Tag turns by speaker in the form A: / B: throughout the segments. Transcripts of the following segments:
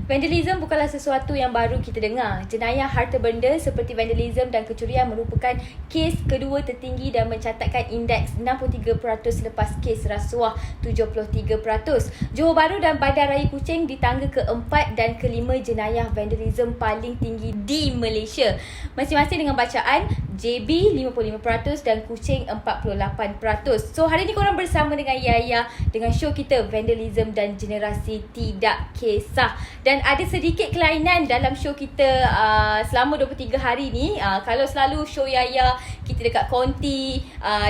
A: Vandalism bukanlah sesuatu yang baru kita dengar. Jenayah harta benda seperti vandalism dan kecurian merupakan kes kedua tertinggi dan mencatatkan indeks 63% lepas kes rasuah 73%. Johor Bahru dan Bandar Raya Kuching di tangga keempat dan kelima jenayah vandalism paling tinggi di Malaysia. Masing-masing dengan bacaan JB 55% dan Kuching 48%. So hari ni korang bersama dengan Yaya dengan show kita Vandalism dan Generasi Tidak Kisah. Dan ada sedikit kelainan dalam show kita selama 23 hari ni. Kalau selalu show Yaya kita dekat konti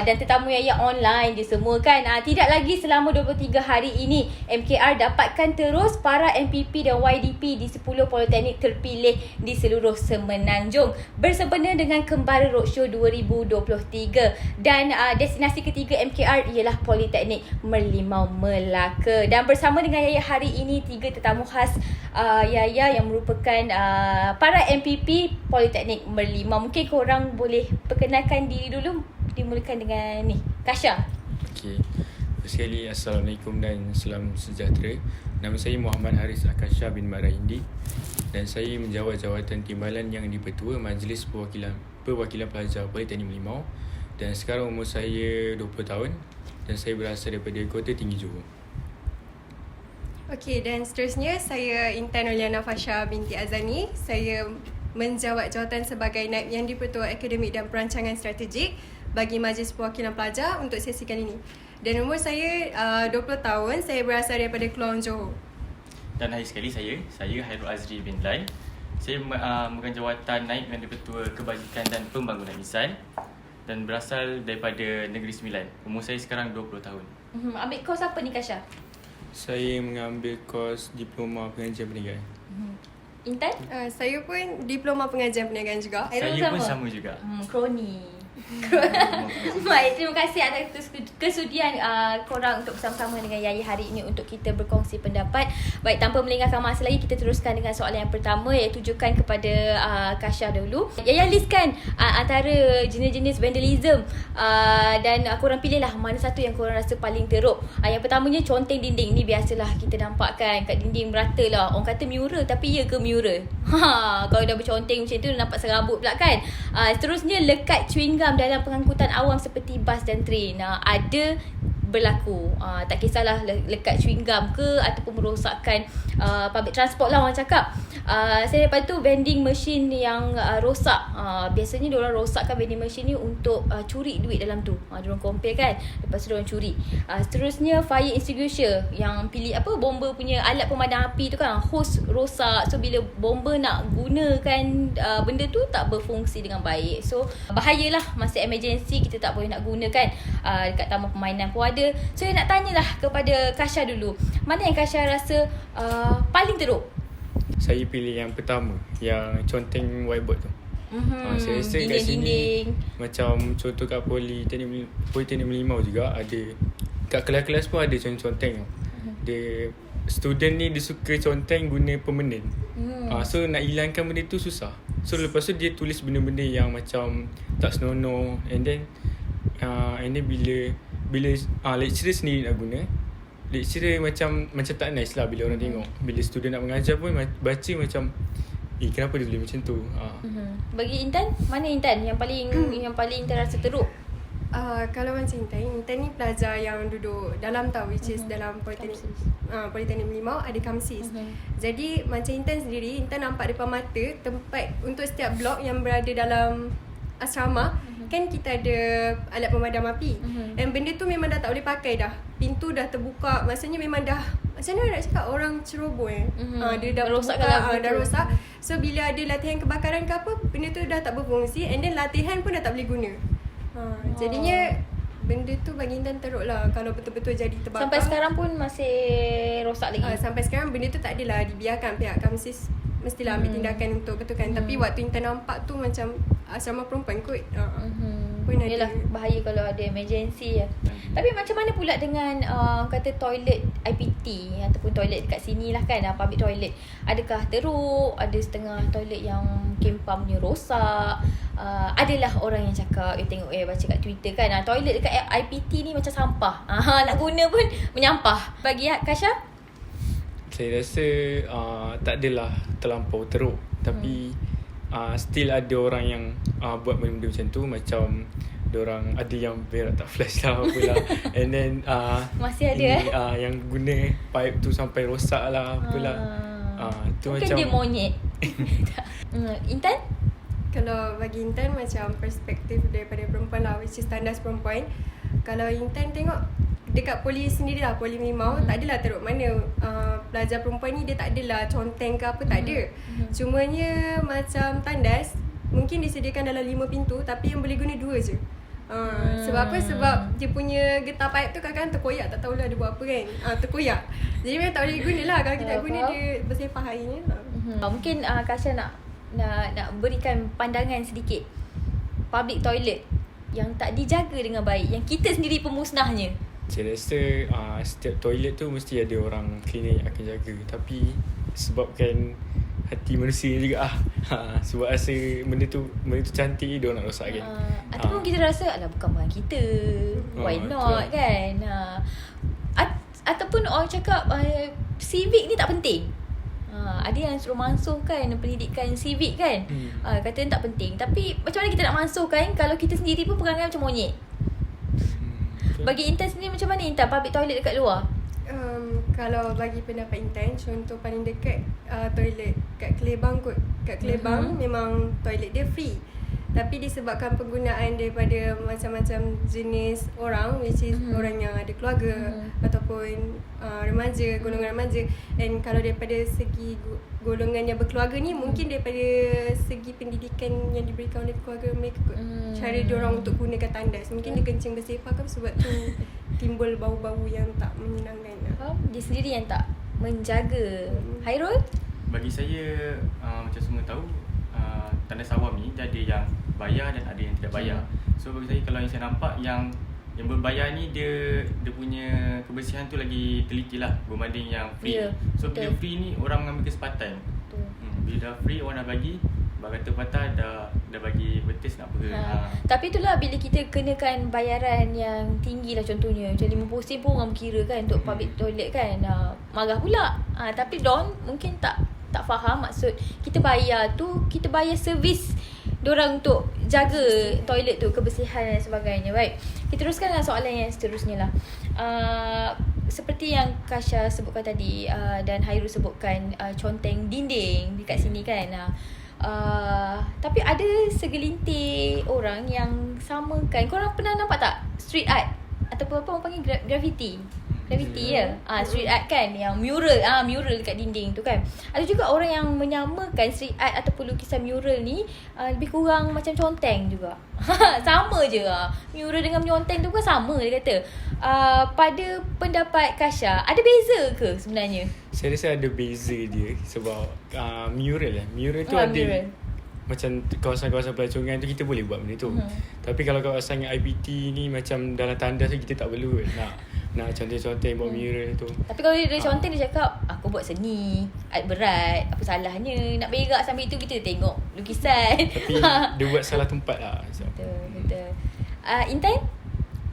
A: dan tetamu Yaya online je semua kan. Tidak lagi selama 23 hari ini MKR dapatkan terus para MPP dan YDP di 10 politeknik terpilih di seluruh Semenanjung bersempena dengan Kembara Roadshow 2023. Dan destinasi ketiga MKR ialah Politeknik Merlimau Melaka. Dan bersama dengan Yaya hari ini 3 tetamu khas Yaya yang merupakan para MPP Politeknik Merlimau. Mungkin korang boleh perkenalkan diri dulu. Dimulakan dengan ni, Kasha.
B: Okey. Sekali Assalamualaikum dan salam sejahtera. Nama saya Muhammad Haris Akasha bin Maraindi dan saya menjawat jawatan timbalan yang di-Pertua Majlis Perwakilan Pelajar Politeknik Merlimau, dan sekarang umur saya 20 tahun dan saya berasal daripada Kota Tinggi Johor.
C: Okey, dan seterusnya saya Intan Oliana Fasha binti Azani. Saya menjawat jawatan sebagai Naib Yang di-Pertua Akademik dan Perancangan Strategik bagi Majlis Perwakilan Pelajar untuk sesi kali ini. Dan umur saya 20 tahun, saya berasal daripada Keluang Johor.
D: Dan hari sekali saya Hairul Azri bin Lai. Saya memegang jawatan Naib Yang di-Pertua Kebajikan dan Pembangunan Lisan dan berasal daripada Negeri Sembilan. Umur saya sekarang 20 tahun.
A: Ambil kos apa ni, Kasha?
B: Saya mengambil kos Diploma Pengajian Perniagaan.
A: Intan?
C: Saya pun Diploma Pengajian Perniagaan juga.
D: Saya pun sama juga.
A: Kroni. Baik, terima kasih atas kesudian korang untuk bersama-sama dengan Yaya hari ini untuk kita berkongsi pendapat. Baik, tanpa melengahkan masa lagi, kita teruskan dengan soalan yang pertama, iaitu tujukan kepada Kasha dulu. Yaya listkan antara jenis-jenis vandalism dan korang pilihlah mana satu yang korang rasa paling teruk. Yang pertamanya conteng dinding. Ni biasalah kita nampak kan kat dinding merata lah. Orang kata mural, tapi ya ke mural? Kalau dah berconteng macam tu nampak serabut pula kan. Seterusnya lekat chewing gum dalam pengangkutan awam seperti bas dan train. Ada berlaku. Tak kisahlah lekat chewing gum ke ataupun merosakkan public transport lah orang cakap. Saya lepas tu vending machine yang rosak. Biasanya diorang rosakkan vending machine ni untuk curi duit dalam tu. Diorang compare kan. Lepas tu diorang curi. Seterusnya fire extinguisher yang pilih bomba punya alat pemadam api tu kan, hose rosak. So bila bomba nak gunakan benda tu tak berfungsi dengan baik. So bahayalah masa emergency kita tak boleh nak gunakan. Dekat taman permainan pun ada. So nak tanyalah kepada Kasha dulu. Mana yang Kasha rasa paling teruk?
B: Saya pilih yang pertama, yang conteng whiteboard tu. Saya rasa kat sini macam contoh kat Politeknik Merlimau juga ada. Kat kelas-kelas pun ada conteng tu. Dia student ni dia suka conteng guna permanent. So nak hilangkan benda tu susah. So lepas tu dia tulis benda-benda yang macam tak senonoh, and then bila lecturer sendiri nak guna, lecturer macam tak nice lah bila orang tengok. Bila student nak mengajar pun baca macam kenapa dia boleh macam tu.
A: Bagi Intan, mana Intan yang paling Intan rasa teruk?
C: Kalau macam Intan ni pelajar yang duduk dalam which is dalam Politeknik Merlimau ada Kamsis. Jadi macam Intan sendiri, Intan nampak depan mata tempat untuk setiap blok yang berada dalam asrama. Kan kita ada alat pemadam api. Dan benda tu memang dah tak boleh pakai dah. Pintu dah terbuka. Maksudnya memang dah, macam mana nak cakap, orang ceroboh dia dah rosakkan dah rosak. So bila ada latihan kebakaran ke apa, benda tu dah tak berfungsi, and then latihan pun dah tak boleh guna. Jadinya benda tu bagi Intan teruk lah kalau betul-betul jadi terbakar.
A: Sampai sekarang pun masih rosak lagi?
C: Sampai sekarang benda tu tak adalah dibiarkan. Pihak Kamsis mestilah ambil tindakan untuk betulkan. Tapi waktu Intan nampak tu macam asrama perempuan kot.
A: Yelah, bahaya kalau ada emergency ya. Tapi macam mana pula dengan kata toilet IPT ataupun toilet dekat sini lah kan, public toilet. Adakah teruk? Ada setengah toilet yang kempamnya rosak. Adalah orang yang cakap, tengok baca kat Twitter kan, toilet dekat IPT ni macam sampah. Nak guna pun menyampah. Bagi Kasha?
B: Saya rasa tak adalah terlampau teruk. Tapi still ada orang yang buat benda-benda macam tu. Macam diorang ada yang berak tak flash lah apalah. And then
A: Masih ada
B: yang guna pipe tu sampai rosak lah apalah. Tu
A: mungkin
B: macam
A: dia monyet. Intan?
C: Kalau bagi Intan macam perspektif daripada perempuan lah, which is tandas perempuan. Kalau Intan tengok dekat poli sendiri lah, poli Limau, tak adalah teruk mana pelajar perempuan ni dia tak adalah conteng ke apa, tak ada. Cumanya macam tandas mungkin disediakan dalam 5 pintu tapi yang boleh guna 2 je. Sebab apa? Sebab dia punya getah pipe tu kadang-kadang terkoyak, tak tahulah dia buat apa kan. Terkoyak. Jadi memang tak boleh guna lah. Kalau kita guna dia bersepah airnya.
A: Mungkin Kasha nak berikan pandangan sedikit. Public toilet yang tak dijaga dengan baik, yang kita sendiri pemusnahnya.
B: Saya rasa setiap toilet tu mesti ada orang cleaner yang akan jaga. Tapi sebabkan hati manusia juga sebab rasa benda tu cantik, dia nak rosakkan.
A: Ataupun kita rasa alah bukan kita, why not
B: betul.
A: kan. Ataupun orang cakap civic ni tak penting. Ada yang suruh masukkan pendidikan civic kan. Kata tak penting. Tapi macam mana kita nak masukkan kalau kita sendiri pun perangai macam monyet? Bagi Intan sendiri macam mana Intan public toilet dekat luar?
C: Kalau bagi pendapat Intan, contoh paling dekat toilet kat Kelebang kot. Kat Kelebang memang toilet dia free. Tapi disebabkan penggunaan daripada macam-macam jenis orang, which is orang yang ada keluarga ataupun remaja, golongan remaja. And kalau daripada segi golongan yang berkeluarga ni, mungkin daripada segi pendidikan yang diberikan oleh keluarga mereka kot. Cara diorang untuk gunakan tandas, mungkin dia kencing bersepah kan, sebab tu timbul bau-bau yang tak menyenangkan.
A: Dia sendiri yang tak menjaga. Hairul?
D: Bagi saya macam semua tahu, tandas awam ni dia ada yang bayar dan ada yang tidak bayar. So bagi saya, kalau yang saya nampak yang berbayar ni dia punya kebersihan tu lagi teliti lah berbanding yang free. So bila free ni orang mengambil kesempatan. Bila dah free orang dah bagi, kata patah dah bagi betis nak apa.
A: Tapi itulah bila kita kenakan bayaran yang tinggi lah, contohnya macam 50 sen pun orang berkira kan untuk public toilet kan. Marah pula. Tapi Don mungkin tak faham maksud kita bayar tu, kita bayar servis diorang untuk jaga toilet tu, kebersihan dan sebagainya. Baik, kita teruskan dengan soalan yang seterusnya lah. Seperti yang Kasha sebutkan tadi dan Hairul sebutkan, conteng dinding dekat sini kan. Tapi ada segelintir orang yang samakan. Korang pernah nampak tak street art ataupun apa orang panggil graffiti? Graffiti street art kan, yang mural dekat dinding tu kan. Ada juga orang yang menyamakan street art ataupun lukisan mural ni lebih kurang macam conteng juga. Sama je mural dengan conteng tu kan sama, dia kata. Pada pendapat Kasha, ada beza ke sebenarnya?
B: Saya rasa ada beza dia. Sebab mural tu ada
A: mural.
B: Macam kawasan-kawasan pelacongan tu kita boleh buat benda tu. Tapi kalau kawasan IPT ni macam dalam tandas tu kita tak perlu nak conteng-conteng buat mural tu.
A: Tapi kalau dia conteng, dia cakap aku buat seni, art berat, apa salahnya nak berak sambil itu kita tengok lukisan.
B: Tapi dia buat salah tempat lah. So.
A: Betul. Intan?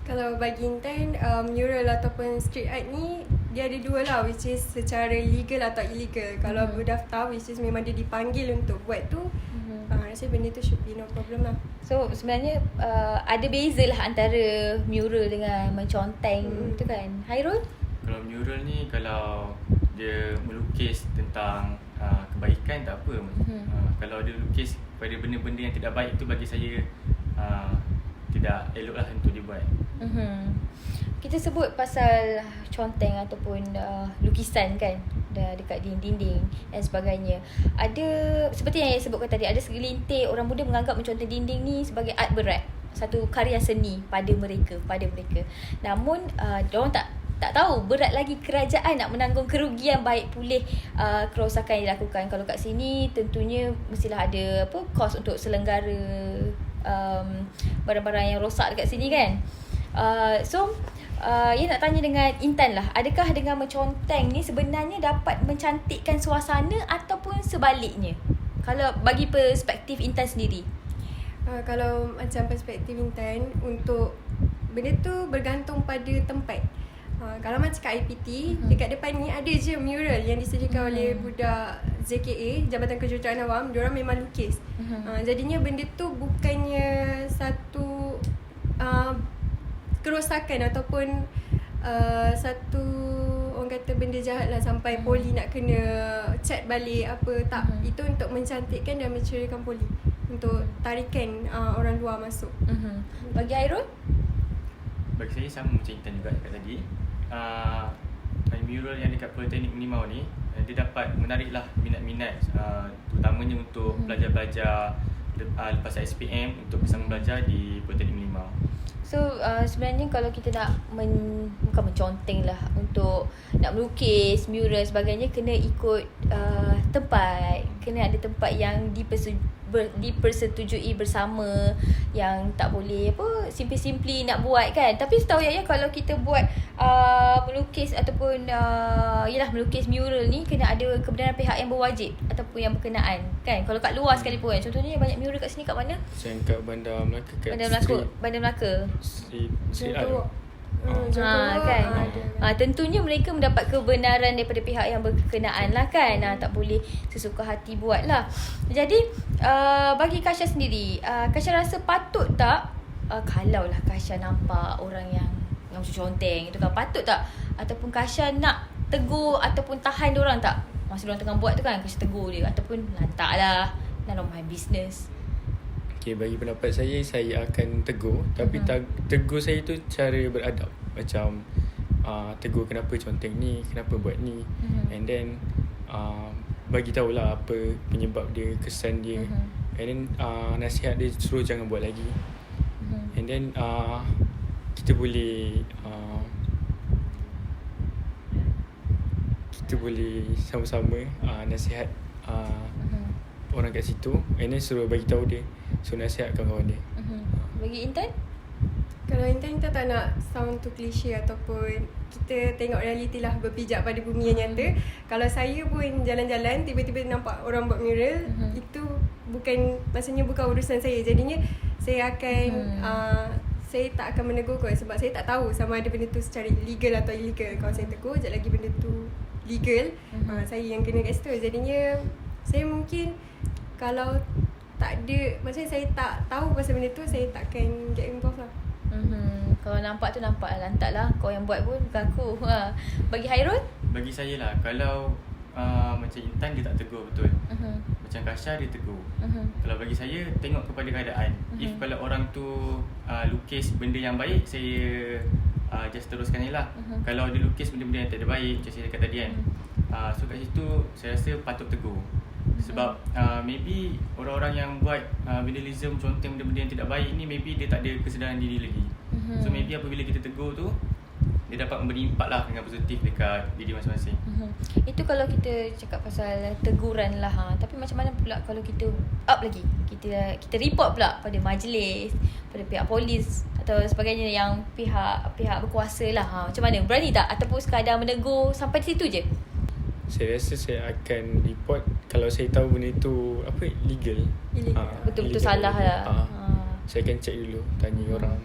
C: Kalau bagi Intan, mural ataupun street art ni dia ada dua lah, which is secara legal atau illegal. Kalau berdaftar, which is memang dia dipanggil untuk buat tu, rasa benda tu should be no problem lah.
A: So sebenarnya ada beza lah antara mural dengan menconteng tu kan. Hairul?
D: Kalau mural ni, kalau dia melukis tentang kebaikan tak apa. Kalau dia lukis pada benda-benda yang tidak baik tu, bagi saya tidak elok lah untuk dia buat.
A: Kita sebut pasal conteng ataupun lukisan kan dekat dinding dan sebagainya. Ada seperti yang saya sebutkan tadi, ada segelintir orang muda menganggap menconteng dinding ni sebagai art berat, satu karya seni pada mereka. Namun diorang tak tahu berat lagi kerajaan nak menanggung kerugian baik pulih kerosakan yang dilakukan. Kalau kat sini tentunya mestilah ada kos untuk selenggara barang-barang yang rosak dekat sini kan. Ia nak tanya dengan Intan lah, adakah dengan menconteng ni sebenarnya dapat mencantikkan suasana ataupun sebaliknya? Kalau bagi perspektif Intan sendiri.
C: Kalau macam perspektif Intan, untuk benda tu bergantung pada tempat. Kalau macam kat IPT, dekat depan ni ada je mural yang disediakan oleh budak ZKA, Jabatan Kejuruteraan Awam. Diorang memang lukis. Jadinya benda tu bukannya satu kerosakan ataupun satu orang kata benda jahat lah sampai poli nak kena cat balik apa. Tak, itu untuk mencantikkan dan menceriakan poli, untuk tarikan orang luar masuk.
A: Bagi Hairul?
D: Bagi saya sama macam Intan juga dekat tadi. Mural yang dekat Politeknik Merlimau ni, dia dapat menariklah minat-minat, terutamanya untuk pelajar-pelajar lepas SPM untuk bersama belajar di Politeknik Merlimau.
A: So sebenarnya kalau kita nak bukan menconteng lah, untuk nak melukis, mural sebagainya, kena ikut tempat. Kena ada tempat yang dipersetujui bersama, yang tak boleh simply nak buat kan. Tapi setahu Yaya, kalau kita buat melukis ataupun melukis mural ni, kena ada kebenaran pihak yang berwajib ataupun yang berkenaan kan. Kalau kat luar sekalipun, contohnya banyak mural kat sini, kat mana?
B: Macam kat Bandar Melaka, kat
A: Bandar Melaka.
B: Street art.
A: Kan. Tentunya mereka mendapat kebenaran daripada pihak yang berkenaan lah kan. Tak boleh sesuka hati buat lah. Jadi bagi Kasha sendiri, Kasha rasa patut tak kalau lah Kasha nampak orang yang macam conteng itu kan, patut tak ataupun Kasha nak tegur ataupun tahan diorang tak masa diorang tengah buat tu kan? Kasha tegur dia ataupun lantak lah, none of my business.
B: Okay, bagi pendapat saya akan tegur. Tapi tegur saya tu cara beradab. Macam tegur kenapa conteng ni, kenapa buat ni. And then bagi tahulah apa penyebab dia, kesan dia. And then nasihat dia suruh jangan buat lagi. And then kita boleh sama-sama nasihat orang kat situ. And then suruh bagi tahu dia, suruh nasihat kawan-kawan dia.
A: Bagi Intan?
C: Kalau Intan, kita tak nak sound too cliche ataupun kita tengok realiti lah, berpijak pada bumi yang nyata. Kalau saya pun jalan-jalan tiba-tiba nampak orang buat mural, itu maksudnya bukan urusan saya. Jadinya saya akan saya tak akan menegur kot, sebab saya tak tahu sama ada benda tu secara legal atau illegal. Kalau saya tegur, sekejap lagi benda tu legal, saya yang kena kat situ. Jadinya saya mungkin kalau tak ada, maksudnya saya tak tahu pasal benda tu, saya takkan get involved lah.
A: Kalau nampak tu nampak lah, lantak lah. Kau yang buat pun bukan aku. Bagi Hairul?
D: Bagi saya lah, kalau macam Intan dia tak tegur betul, macam Kasha dia tegur. Kalau bagi saya, tengok kepada keadaan. If kalau orang tu lukis benda yang baik, saya just teruskan je lah. Kalau dia lukis benda-benda yang tak ada baik, macam saya cakap tadi kan, so kat situ saya rasa patut tegur. Sebab maybe orang-orang yang buat vandalism, conteng benda-benda yang tidak baik ni, maybe dia tak ada kesedaran diri lagi. So maybe apabila kita tegur tu, dia dapat memberi impak lah dengan positif dekat diri masing-masing.
A: Itu kalau kita cakap pasal teguran lah. Tapi macam mana pula kalau kita up lagi, kita report pula pada majlis, pada pihak polis atau sebagainya, yang pihak berkuasa lah. Macam mana, berani tak ataupun sekadar menegur sampai di situ je?
B: Saya rasa saya akan report kalau saya tahu benda tu legal.
A: Betul-betul salah lah.
B: Saya akan check dulu, tanya orang.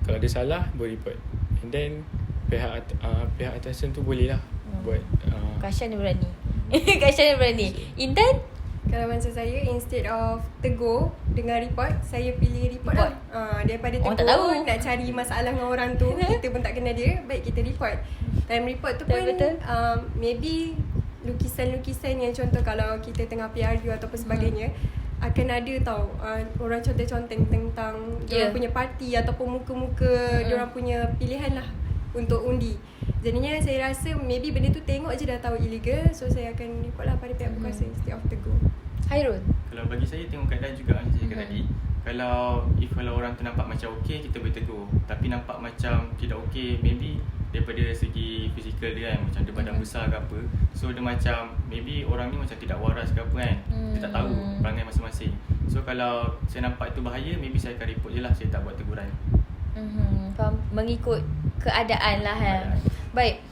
B: Kalau dia salah, boleh report. And then pihak atasan tu boleh lah buat.
A: Kasha ni berani. Kasha ni berani. Intan?
C: Kalau macam saya, instead of tegur dengan report, saya pilih report lah. Daripada
A: orang
C: tegur, nak cari masalah dengan orang tu, kita pun tak kenal dia, baik kita report. Time report tu pun maybe lukisan-lukisan yang contoh kalau kita tengah PRU ataupun sebagainya, akan ada tau orang conteng-conteng tentang diorang punya parti ataupun muka-muka diorang punya pilihan lah untuk undi. Jadinya saya rasa maybe benda tu tengok je dah tahu illegal, so saya akan report lah pada pihak berkuasa instead of tegur.
A: Hairul?
D: Kalau bagi saya, tengok keadaan juga macam saya cakap tadi. Kalau orang tu nampak macam okey, kita boleh tegur. Tapi nampak macam tidak okey, maybe daripada segi fizikal dia kan, macam dia badan besar ke apa, so dia macam maybe orang ni macam tidak waras ke apa kan, dia tak tahu perangai masing-masing. So kalau saya nampak itu bahaya, maybe saya akan report je lah, saya tak buat teguran.
A: Faham? Mengikut keadaan lah Baik,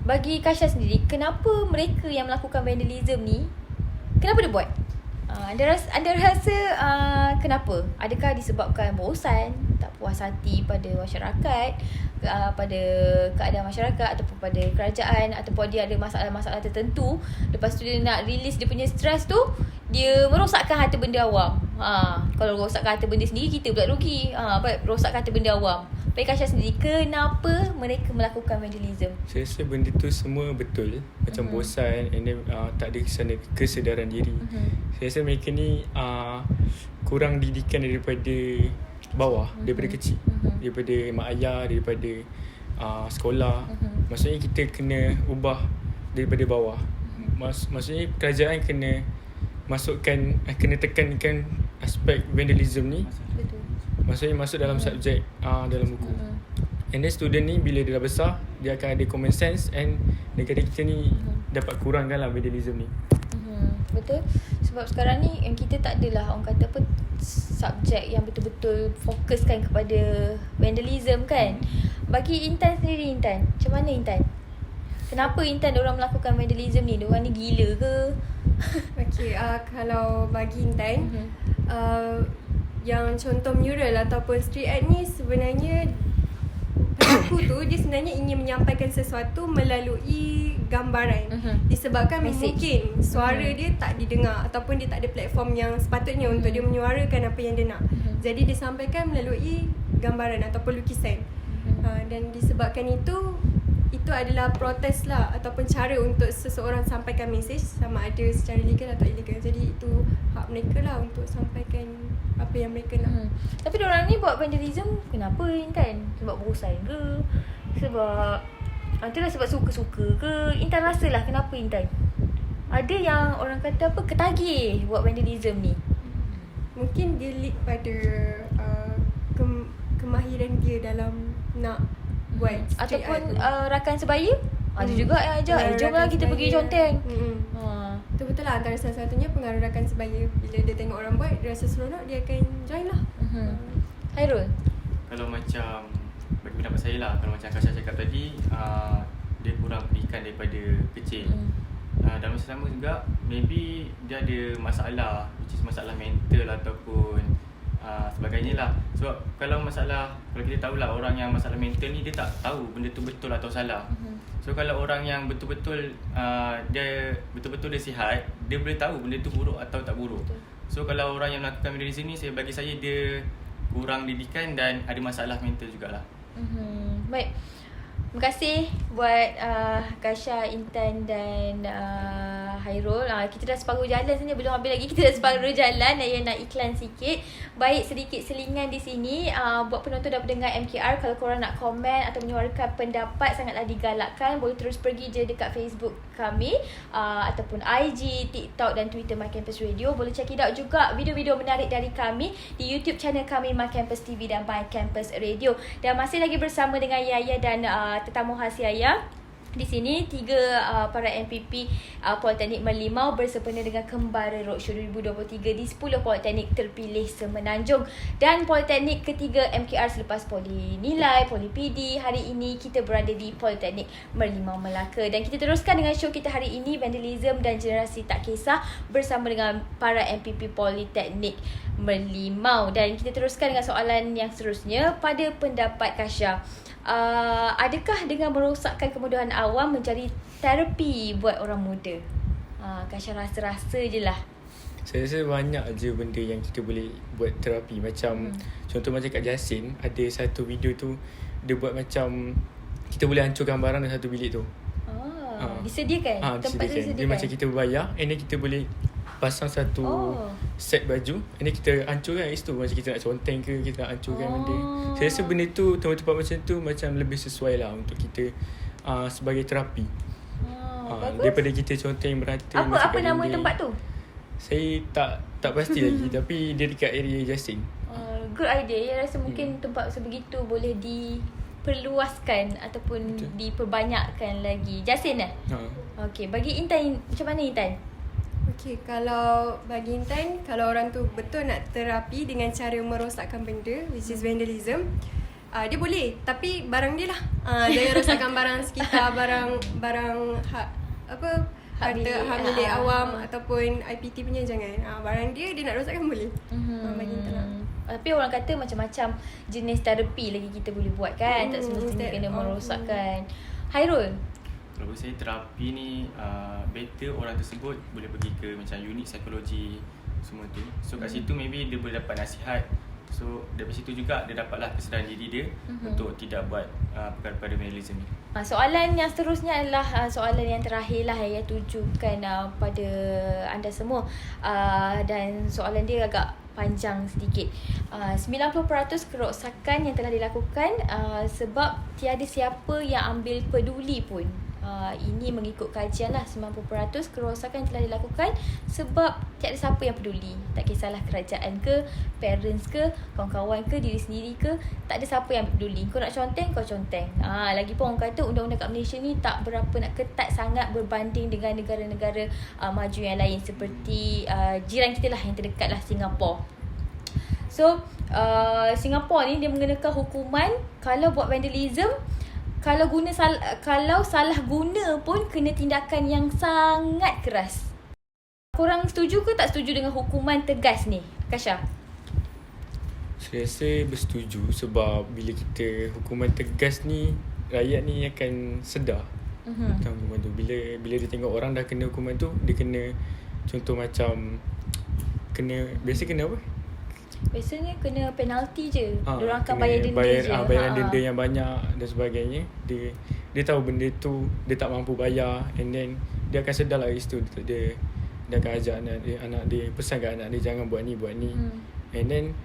A: bagi Kasha sendiri, kenapa mereka yang melakukan vandalism ni, kenapa dia buat? Anda rasa kenapa? Adakah disebabkan bosan, tak puas hati pada masyarakat, pada keadaan masyarakat ataupun pada kerajaan, ataupun dia ada masalah-masalah tertentu, lepas tu dia nak release dia punya stres tu, dia merosakkan harta benda awam. Kalau rosakkan harta benda sendiri, kita pula rugi. Rosakkan harta benda awam. Baik Kasha sendiri, kenapa mereka melakukan vandalism?
B: Saya rasa benda tu semua betul. Macam bosan and then tak ada kesedaran diri. Saya rasa mereka ni kurang didikan daripada bawah, daripada kecil, daripada mak ayah, daripada sekolah. Maksudnya kita kena ubah daripada bawah. Maksudnya kerajaan kena kena tekankan aspek vandalism ni.
A: Betul.
B: Maksudnya masuk dalam subjek dalam buku. And then student ni bila dia dah besar, dia akan ada common sense and negara kita ni dapat kurangkan lah vandalism ni.
A: Betul. Sebab sekarang ni yang kita tak adalah orang kata apa, subjek yang betul-betul fokuskan kepada vandalism kan. Bagi Intan sendiri, Intan, macam mana Intan? Kenapa Intan diorang melakukan vandalism ni? Diorang ni gila ke?
C: Okay, kalau bagi Intan, yang contoh mural ataupun street art ni sebenarnya pelaku tu dia sebenarnya ingin menyampaikan sesuatu melalui gambaran. Disebabkan
A: Message.
C: mungkin suara dia tak didengar ataupun dia tak ada platform yang sepatutnya untuk dia menyuarakan apa yang dia nak. Jadi dia sampaikan melalui gambaran ataupun lukisan. Dan disebabkan itu adalah protes lah ataupun cara untuk seseorang sampaikan mesej, sama ada secara legal atau ilegal. Jadi itu hak mereka lah untuk sampaikan apa yang mereka nak.
A: Tapi diorang ni buat vandalism kenapa Intan? Sebab bosan ke? Sebab itulah sebab suka-suka ke? Intan rasalah kenapa Intan? Ada yang orang kata apa, ketagih buat vandalism ni.
C: Mungkin dia lead pada kemahiran dia dalam nak buat street
A: Ataupun
C: art tu.
A: rakan sebaya. Ada juga yang ajak, jomlah kita pergi conteng.
C: Itu betul lah, antara salah satunya pengaruh rakan sebaya. Bila dia tengok orang buat, dia rasa seronok, dia akan join lah.
A: Hairul?
D: Kalau macam bagi pendapat saya lah, kalau macam Kasha cakap tadi, dia kurang pendidikan daripada kecil. Dan masa sama juga maybe dia ada masalah, which is masalah mental ataupun sebagainya lah. Sebab kalau kita tahulah orang yang masalah mental ni, dia tak tahu benda tu betul atau salah. So kalau orang yang betul-betul dia sihat, dia boleh tahu benda tu buruk atau tak buruk. So kalau orang yang melakukan vandalism ni, bagi saya dia kurang didikan dan ada masalah mental jugalah.
A: Baik. Terima kasih buat Kasha, Intan dan Hairul. Kita dah separuh jalan sebenarnya, belum habis lagi. Kita dah separuh jalan, nak iklan sikit. Baik, sedikit selingan di sini. Buat penonton dan pendengar MKR, kalau korang nak komen atau menyuarakan pendapat, sangatlah digalakkan. Boleh terus pergi je dekat Facebook kami, ataupun IG, TikTok dan Twitter My Campus Radio. Boleh check it out juga video-video menarik dari kami di YouTube channel kami My Campus TV dan My Campus Radio. Dan masih lagi bersama dengan Yaya dan tetamu khas Yaya. Di sini 3 para MPP Politeknik Merlimau bersempena dengan Kembara Roadshow 2023 di 10 Politeknik terpilih Semenanjung dan Politeknik ketiga MKR selepas Poli Nilai, Poli PD. Hari ini kita berada di Politeknik Merlimau Melaka dan kita teruskan dengan show kita hari ini, Vandalism dan Generasi Tak Kisah, bersama dengan para MPP Politeknik Merlimau. Dan kita teruskan dengan soalan yang seterusnya. Pada pendapat Kasha, adakah dengan merosakkan kemudahan awam menjadi terapi buat orang muda? Kasha rasa-rasa je lah.
B: Saya rasa banyak je benda yang kita boleh buat terapi. Macam contoh macam kat Jasin, ada satu video tu dia buat macam kita boleh hancurkan barang dalam satu bilik tu.
A: Disediakan? Tempat disediakan?
B: Dia macam kita bayar and then kita boleh pasang satu set baju and then kita hancurkan kat situ. Macam kita nak conteng ke, kita nak hancurkan benda. Saya rasa benda tu, tempat-tempat macam tu macam lebih sesuai lah untuk kita sebagai terapi. Daripada kita conteng merata.
A: Apa nama tempat tu?
B: Saya tak pasti lagi, tapi dia dekat area Jasin.
A: Good idea. Saya rasa mungkin tempat sebegitu boleh diperluaskan ataupun diperbanyakkan lagi. Jasin Okey, bagi Intan, macam mana Intan?
C: Okey, kalau bagi Intan, kalau orang tu betul nak terapi dengan cara merosakkan benda, which is vandalism, dia boleh, tapi barang dia lah. Jangan rosakkan barang sekitar, barang hak milik awam ataupun IPT punya, jangan. Barang dia nak rosakkan boleh. Bagi Intan lah.
A: Tapi orang kata macam-macam jenis terapi lagi kita boleh buat kan. Tak semestinya kena merosakkan. Hairul?
D: Kalau bagi saya terapi ni better orang tersebut boleh pergi ke macam unit psikologi semua tu. So kat situ maybe dia boleh dapat nasihat. So dari situ juga dia dapatlah kesedaran diri dia untuk tidak buat perkara-perkara vandalism ni.
A: Soalan yang seterusnya adalah soalan yang terakhir lah yang tujukan pada anda semua. Dan soalan dia agak panjang sedikit. 90% kerosakan yang telah dilakukan sebab tiada siapa yang ambil peduli pun. Ini mengikut kajian lah, 90% kerosakan yang telah dilakukan sebab tiada siapa yang peduli. Tak kisahlah kerajaan ke, parents ke, kawan-kawan ke, diri sendiri ke, tak ada siapa yang peduli. Kau nak conteng, kau conteng. Lagipun orang kata undang-undang kat Malaysia ni tak berapa nak ketat sangat berbanding dengan negara-negara maju yang lain seperti jiran kita lah yang terdekat lah, Singapura. So Singapura ni dia mengenakan hukuman kalau buat vandalism, kalau salah guna pun kena tindakan yang sangat keras. Korang setuju ke tak setuju dengan hukuman tegas ni, Kasha?
B: Saya rasa bersetuju sebab bila kita hukuman tegas ni, rakyat ni akan sedar tentang hukuman tu. Bila dia tengok orang dah kena hukuman tu, dia kena, contoh macam biasa kena apa?
A: Biasanya kena penalti je. Diorang akan bayar denda je.
B: Bayar denda yang banyak dan sebagainya. Dia tahu benda tu dia tak mampu bayar, and then dia akan sedar lah dari situ. Dia akan ajak anak dia, pesan kat anak dia jangan buat ni. And then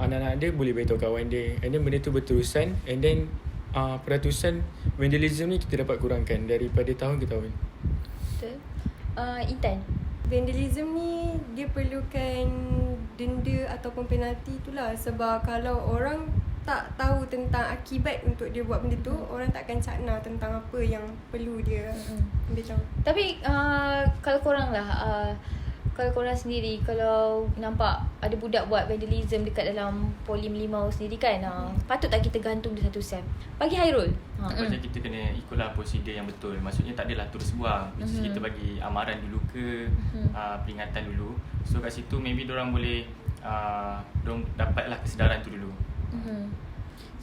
B: anak-anak dia boleh beritahu kawan dia, and then benda tu berterusan, and then peratusan vandalism ni kita dapat kurangkan daripada tahun ke tahun.
A: Betul. Intan?
C: Vandalism ni dia perlukan denda ataupun penalti itulah, sebab kalau orang tak tahu tentang akibat untuk dia buat benda tu, orang tak akan cakna tentang apa yang perlu dia ambil tahu.
A: Tapi kalau korang lah, kalau korang sendiri, kalau nampak ada budak buat vandalism dekat dalam Poli Merlimau sendiri kan, patut tak kita gantung dia 1 sem? Bagi Hairul?
D: Macam kita kena ikutlah prosedur yang betul. Maksudnya tak adalah terus buang. Kita bagi amaran dulu ke, peringatan dulu. So kat situ maybe diorang boleh diorang dapatlah kesedaran tu dulu.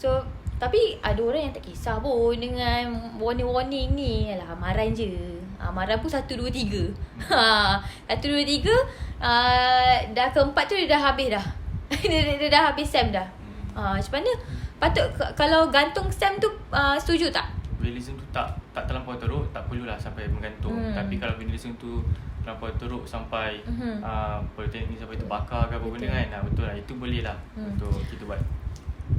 A: So tapi ada orang yang tak kisah pun dengan warning-warning ni. Alah, amaran je. Amaran pun 1, 2, 3. 1, 2, 3 dah keempat tu dia dah habis dah. dia dah habis sem dah. Macam mana? Patut kalau gantung sem tu setuju tak?
D: Vandalism tu tak terlampau teruk, tak perlulah sampai menggantung. Tapi kalau vandalism tu terlampau teruk sampai politeknik sampai terbakar ke apa benda kan, betul lah, itu boleh lah untuk kita buat.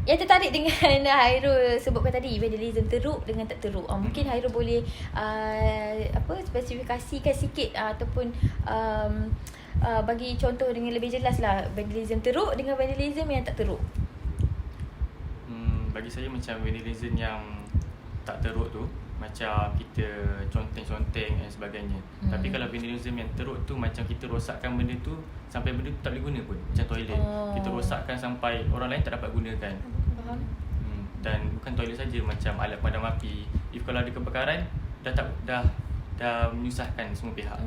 A: Yang tertarik dengan Hairul sebutkan tadi, vandalism teruk dengan tak teruk. Mungkin Hairul boleh spesifikasikan sikit ataupun bagi contoh dengan lebih jelas lah, vandalism teruk dengan vandalism yang tak teruk.
D: Bagi saya macam vandalism yang tak teruk tu macam kita conteng-conteng dan sebagainya. Tapi kalau vandalism yang teruk tu macam kita rosakkan benda tu sampai benda tu tak boleh guna pun. Macam toilet, kita rosakkan sampai orang lain tak dapat gunakan.
A: Faham.
D: Dan bukan toilet saja, macam alat pemadam api. If kalau ada kebakaran dah menyusahkan semua pihak.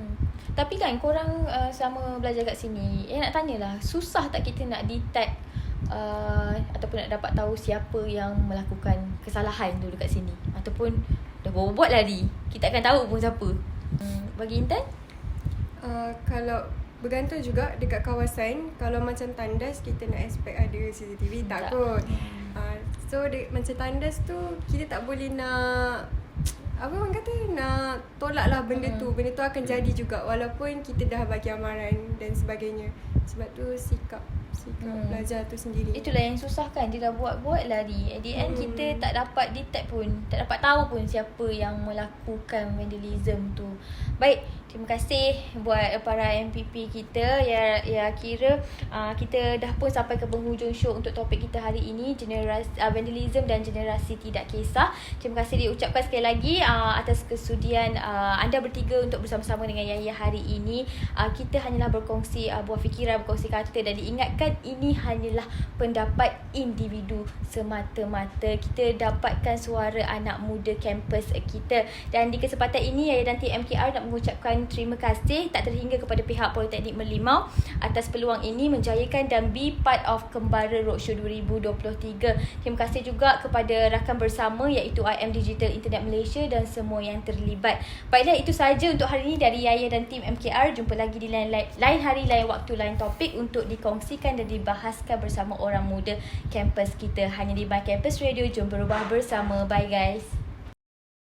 A: Tapi kan korang selama belajar kat sini, nak tanyalah, susah tak kita nak detect ataupun nak dapat tahu siapa yang melakukan kesalahan tu dekat sini, ataupun dah buat lari, kita akan tahu pun siapa. Bagi Intan?
C: Kalau bergantung juga dekat kawasan. Kalau macam tandas, kita nak expect ada CCTV, tak kot. So macam tandas tu kita tak boleh nak orang kata nak tolak lah benda tu. Benda tu akan jadi juga walaupun kita dah bagi amaran dan sebagainya. Sebab tu sikap belajar tu sendiri.
A: Itulah yang susah kan, dia dah buat lari. At the end kita tak dapat detect pun, tak dapat tahu pun siapa yang melakukan vandalism tu. Baik, terima kasih buat para MPP kita. Ya kira kita dah pun sampai ke penghujung show untuk topik kita hari ini, vandalism dan generasi tidak kisah. Terima kasih diucapkan sekali lagi atas kesudian anda bertiga untuk bersama-sama dengan Yahya hari ini. Kita hanyalah berkongsi buah fikiran, berkongsi kata, dan diingatkan kongsikan ini hanyalah pendapat individu semata-mata. Kita dapatkan suara anak muda kampus kita. Dan di kesempatan ini, Yaya dan tim MKR nak mengucapkan terima kasih tak terhingga kepada pihak Politeknik Merlimau atas peluang ini menjayakan dan be part of Kembara Roadshow 2023. Terima kasih juga kepada rakan bersama iaitu IM Digital Internet Malaysia dan semua yang terlibat. Baiklah, itu sahaja untuk hari ini dari Yaya dan tim MKR. Jumpa lagi di lain hari, lain waktu, lain topik untuk dikongsikan dan dibahaskan bersama orang muda kampus kita. Hanya di My Campus Radio. Jom berubah bersama. Bye guys.